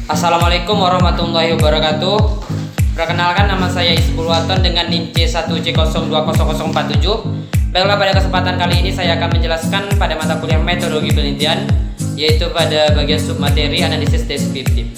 Assalamualaikum warahmatullahi wabarakatuh. Perkenalkan, nama saya Isbul Waton dengan NIM C1C020047. Baiklah, pada kesempatan kali ini saya akan menjelaskan pada mata kuliah metodologi penelitian, yaitu pada bagian submateri analisis deskriptif.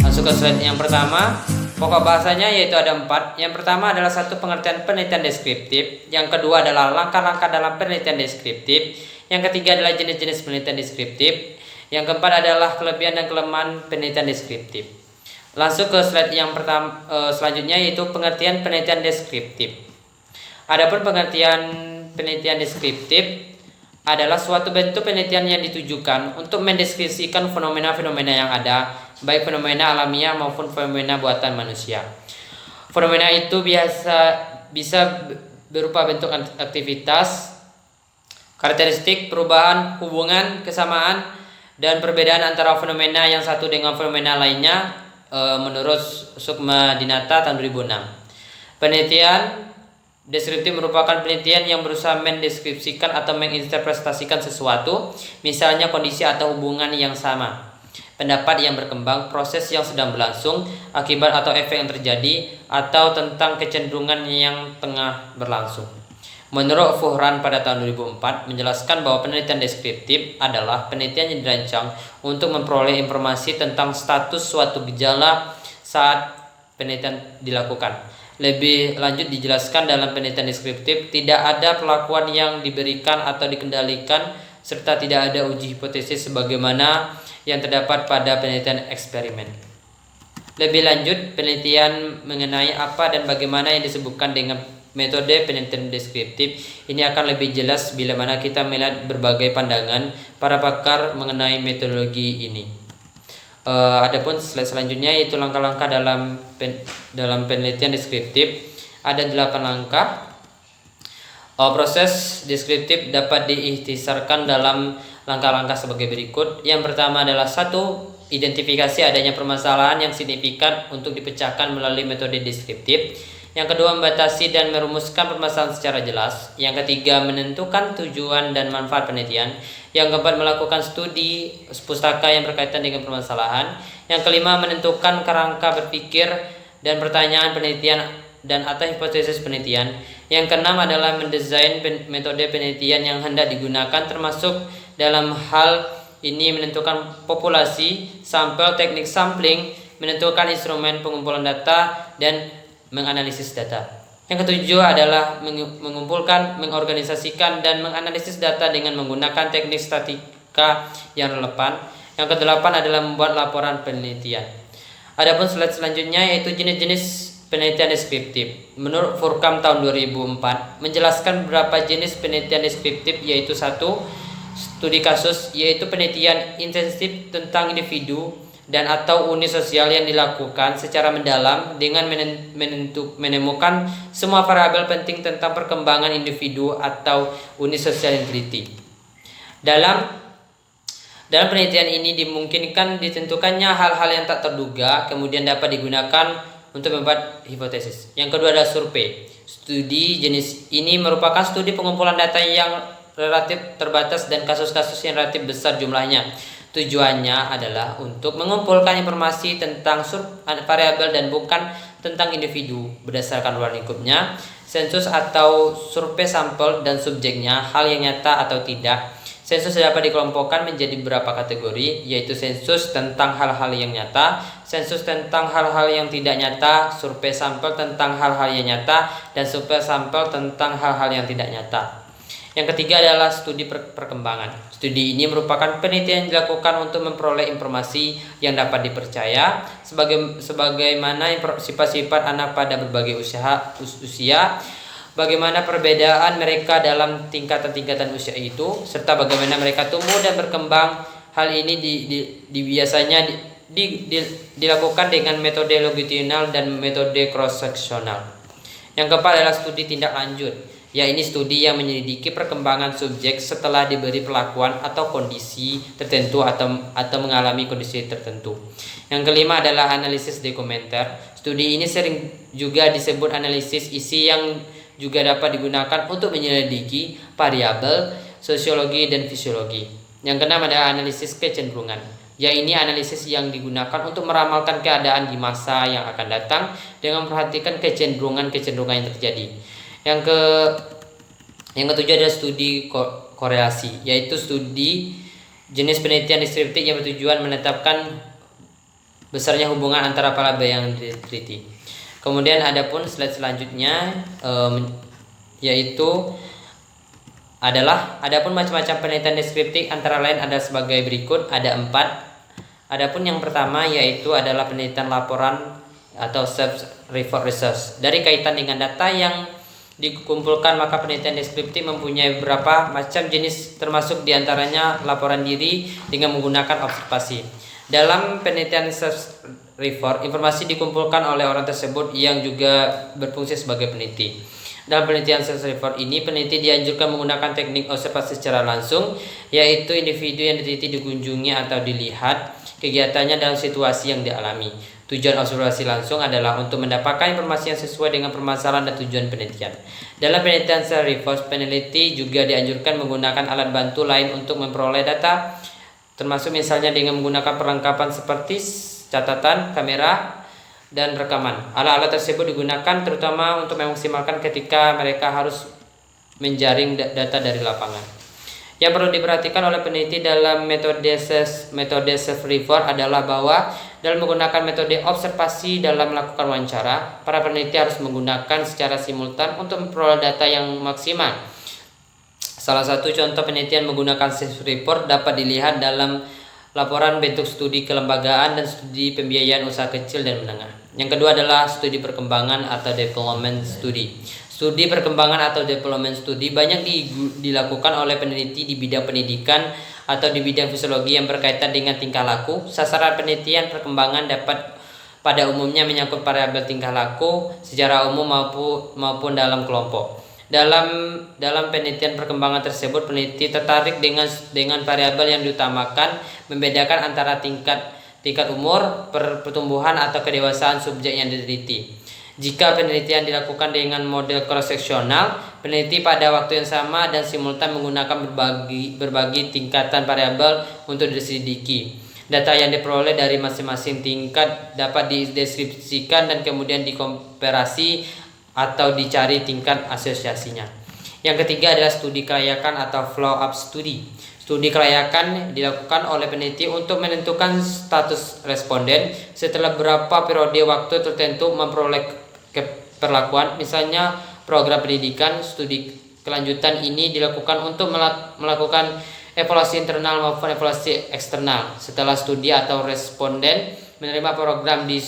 Masuk ke slide yang pertama. Pokok bahasanya yaitu ada 4. Yang pertama adalah satu, pengertian penelitian deskriptif. Yang kedua adalah langkah-langkah dalam penelitian deskriptif. Yang ketiga adalah jenis-jenis penelitian deskriptif. Yang keempat adalah kelebihan dan kelemahan penelitian deskriptif. Langsung ke slide yang pertama, selanjutnya yaitu pengertian penelitian deskriptif. Adapun pengertian penelitian deskriptif adalah suatu bentuk penelitian yang ditujukan untuk mendeskripsikan fenomena-fenomena yang ada, baik fenomena alamiah maupun fenomena buatan manusia. Fenomena itu bisa berupa bentuk aktivitas, karakteristik, perubahan, hubungan, kesamaan, dan perbedaan antara fenomena yang satu dengan fenomena lainnya menurut Sukma Dinata tahun 2006. Penelitian deskriptif merupakan penelitian yang berusaha mendeskripsikan atau menginterpretasikan sesuatu, misalnya kondisi atau hubungan yang sama, pendapat yang berkembang, proses yang sedang berlangsung, akibat atau efek yang terjadi, atau tentang kecenderungan yang tengah berlangsung. Menurut Fuhran pada tahun 2004 menjelaskan bahwa penelitian deskriptif adalah penelitian yang dirancang untuk memperoleh informasi tentang status suatu gejala saat penelitian dilakukan. Lebih lanjut dijelaskan dalam penelitian deskriptif tidak ada pelakuan yang diberikan atau dikendalikan, serta tidak ada uji hipotesis sebagaimana yang terdapat pada penelitian eksperimen. Lebih lanjut, penelitian mengenai apa dan bagaimana yang disebutkan dengan metode penelitian deskriptif ini akan lebih jelas bila mana kita melihat berbagai pandangan para pakar mengenai metodologi ini. Adapun slide selanjutnya yaitu langkah-langkah dalam penelitian deskriptif. Ada 8 langkah. Proses deskriptif dapat diikhtisarkan dalam langkah-langkah sebagai berikut. Yang pertama adalah 1. Identifikasi adanya permasalahan yang signifikan untuk dipecahkan melalui metode deskriptif. Yang kedua, membatasi dan merumuskan permasalahan secara jelas. Yang ketiga, menentukan tujuan dan manfaat penelitian. Yang keempat, melakukan studi pustaka yang berkaitan dengan permasalahan. Yang kelima, menentukan kerangka berpikir dan pertanyaan penelitian dan atau hipotesis penelitian. Yang keenam adalah mendesain metode penelitian yang hendak digunakan, termasuk dalam hal ini menentukan populasi, sampel, teknik sampling, menentukan instrumen pengumpulan data, dan menganalisis data. Yang ketujuh adalah mengumpulkan, mengorganisasikan, dan menganalisis data dengan menggunakan teknik statistika yang relevan. Yang kedelapan adalah membuat laporan penelitian. Adapun slide selanjutnya yaitu jenis-jenis penelitian deskriptif. Menurut Furkam tahun 2004 menjelaskan beberapa jenis penelitian deskriptif, yaitu 1. Studi kasus, yaitu penelitian intensif tentang individu dan atau unit sosial yang dilakukan secara mendalam dengan menemukan semua variabel penting tentang perkembangan individu atau unit sosial yang teliti. Dalam penelitian ini dimungkinkan ditentukannya hal-hal yang tak terduga, kemudian dapat digunakan untuk membuat hipotesis. Yang kedua adalah survei. Studi jenis ini merupakan studi pengumpulan data yang relatif terbatas dan kasus-kasus yang relatif besar jumlahnya. Tujuannya adalah untuk mengumpulkan informasi tentang variabel dan bukan tentang individu berdasarkan ruang lingkupnya. Sensus atau survei sampel dan subjeknya, hal yang nyata atau tidak. Sensus dapat dikelompokkan menjadi beberapa kategori, yaitu sensus tentang hal-hal yang nyata, sensus tentang hal-hal yang tidak nyata, survei sampel tentang hal-hal yang nyata, dan survei sampel tentang hal-hal yang tidak nyata. Yang ketiga adalah studi perkembangan. Studi ini merupakan penelitian yang dilakukan untuk memperoleh informasi yang dapat dipercaya sebagaimana sifat-sifat anak pada berbagai usia, bagaimana perbedaan mereka dalam tingkatan-tingkatan usia itu, serta bagaimana mereka tumbuh dan berkembang. Hal ini biasanya dilakukan dengan metode longitudinal dan metode cross-seksional. Yang keempat adalah studi tindak lanjut, yaitu studi yang menyelidiki perkembangan subjek setelah diberi perlakuan atau kondisi tertentu atau mengalami kondisi tertentu. Yang kelima adalah analisis dokumenter. Studi ini sering juga disebut analisis isi yang juga dapat digunakan untuk menyelidiki variabel sosiologi dan fisiologi. Yang keenam adalah analisis kecenderungan, Ya, ini analisis yang digunakan untuk meramalkan keadaan di masa yang akan datang dengan memperhatikan kecenderungan yang terjadi. Yang ketujuh adalah studi korelasi, yaitu studi jenis penelitian deskriptif yang bertujuan menetapkan besarnya hubungan antara variabel yang diteliti. Kemudian adapun slide selanjutnya yaitu adapun macam-macam penelitian deskriptif antara lain ada sebagai berikut, ada 4. Adapun yang pertama yaitu adalah penelitian laporan atau self-report research. Dari kaitan dengan data yang dikumpulkan, maka penelitian deskriptif mempunyai beberapa macam jenis, termasuk diantaranya laporan diri dengan menggunakan observasi. Dalam penelitian self-report, informasi dikumpulkan oleh orang tersebut yang juga berfungsi sebagai peneliti. Dalam penelitian self-report ini, peneliti dianjurkan menggunakan teknik observasi secara langsung, yaitu individu yang diteliti dikunjungi atau dilihat kegiatannya dalam situasi yang dialami. Tujuan observasi langsung adalah untuk mendapatkan informasi yang sesuai dengan permasalahan dan tujuan penelitian. Dalam penelitian self-report, peneliti juga dianjurkan menggunakan alat bantu lain untuk memperoleh data, termasuk misalnya dengan menggunakan perlengkapan seperti catatan, kamera, dan rekaman. Alat-alat tersebut digunakan terutama untuk memaksimalkan ketika mereka harus menjaring data dari lapangan. Yang perlu diperhatikan oleh peneliti dalam metode self-report adalah bahwa dalam menggunakan metode observasi dalam melakukan wawancara, para peneliti harus menggunakan secara simultan untuk memperoleh data yang maksimal. Salah satu contoh penelitian menggunakan self-report dapat dilihat dalam laporan bentuk studi kelembagaan dan studi pembiayaan usaha kecil dan menengah. Yang kedua adalah studi perkembangan atau development study. Studi perkembangan atau development study banyak dilakukan oleh peneliti di bidang pendidikan atau di bidang fisiologi yang berkaitan dengan tingkah laku. Sasaran penelitian perkembangan dapat pada umumnya menyangkut variabel tingkah laku secara umum maupun dalam kelompok. Dalam penelitian perkembangan tersebut, peneliti tertarik dengan variabel yang diutamakan, membedakan antara tingkat umur, pertumbuhan atau kedewasaan subjek yang diteliti. Jika penelitian dilakukan dengan model cross-seksional, peneliti pada waktu yang sama dan simultan menggunakan berbagai tingkatan variabel untuk diselidiki. Data yang diperoleh dari masing-masing tingkat dapat dideskripsikan dan kemudian dikomparasi atau dicari tingkat asosiasinya. Yang ketiga adalah studi kelayakan atau follow-up study. Studi kelayakan dilakukan oleh peneliti untuk menentukan status responden setelah beberapa periode waktu tertentu memperoleh keperlakuan, misalnya program pendidikan. Studi kelanjutan ini dilakukan untuk melakukan evaluasi internal maupun evaluasi eksternal setelah studi atau responden menerima program di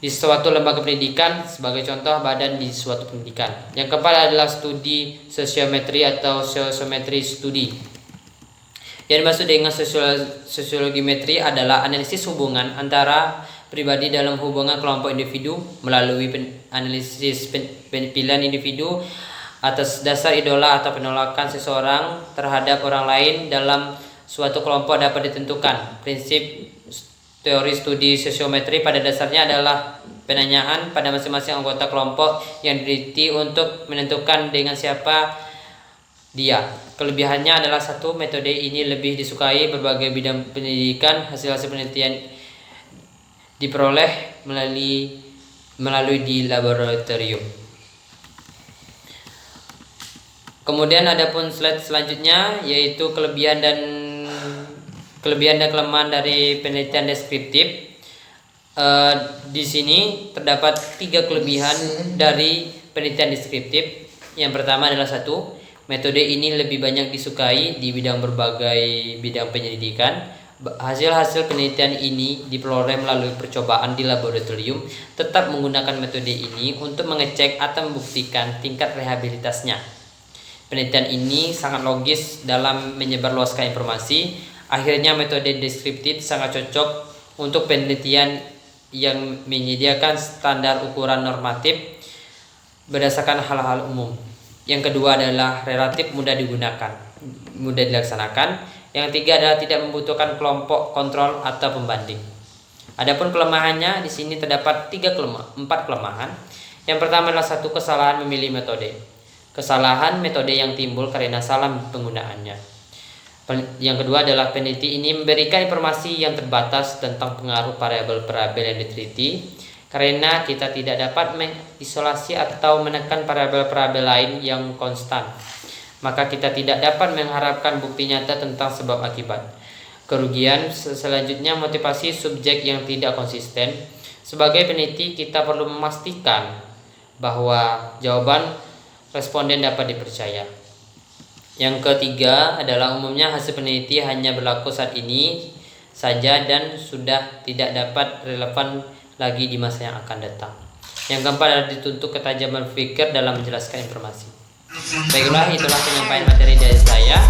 suatu lembaga pendidikan, sebagai contoh badan di suatu pendidikan. Yang keempat adalah studi sosiometri atau sosiometri studi. Yang dimaksud dengan sosiologi metri adalah analisis hubungan antara pribadi dalam hubungan kelompok individu melalui analisis pilihan individu atas dasar idola atau penolakan seseorang terhadap orang lain dalam suatu kelompok dapat ditentukan. Prinsip teori studi sosiometri pada dasarnya adalah penanyaan pada masing-masing anggota kelompok yang diteliti untuk menentukan dengan siapa dia. Kelebihannya adalah satu, metode ini lebih disukai berbagai bidang pendidikan. Hasil-hasil penelitian diperoleh melalui di laboratorium. Kemudian adapun slide selanjutnya yaitu kelebihan dan kelemahan dari penelitian deskriptif. Di sini terdapat 3 kelebihan dari penelitian deskriptif. Yang pertama adalah satu, metode ini lebih banyak disukai di berbagai bidang penyelidikan. Hasil-hasil penelitian ini diperoleh melalui percobaan di laboratorium. Tetap menggunakan metode ini untuk mengecek atau membuktikan tingkat rehabilitasnya. Penelitian ini sangat logis dalam menyebarluaskan informasi. Akhirnya metode deskriptif sangat cocok untuk penelitian yang menyediakan standar ukuran normatif berdasarkan hal-hal umum. Yang kedua adalah relatif mudah dilaksanakan. Yang ketiga adalah tidak membutuhkan kelompok kontrol atau pembanding. Adapun kelemahannya di sini terdapat 4 kelemahan. Yang pertama adalah satu, kesalahan memilih metode. Kesalahan metode yang timbul karena salah penggunaannya. Yang kedua adalah peneliti ini memberikan informasi yang terbatas tentang pengaruh variabel-variabel yang diteliti, karena kita tidak dapat mengisolasi atau menekan variabel-variabel lain yang konstan, maka kita tidak dapat mengharapkan bukti nyata tentang sebab akibat. Kerugian selanjutnya, motivasi subjek yang tidak konsisten. Sebagai peneliti, kita perlu memastikan bahwa jawaban responden dapat dipercaya. Yang ketiga adalah umumnya hasil peneliti hanya berlaku saat ini saja dan sudah tidak dapat relevan lagi di masa yang akan datang. Yang keempat adalah dituntut ketajaman berpikir dalam menjelaskan informasi. Baiklah, itulah penyampaian materi dari saya.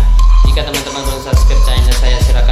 Jika teman-teman belum subscribe channel saya, silakan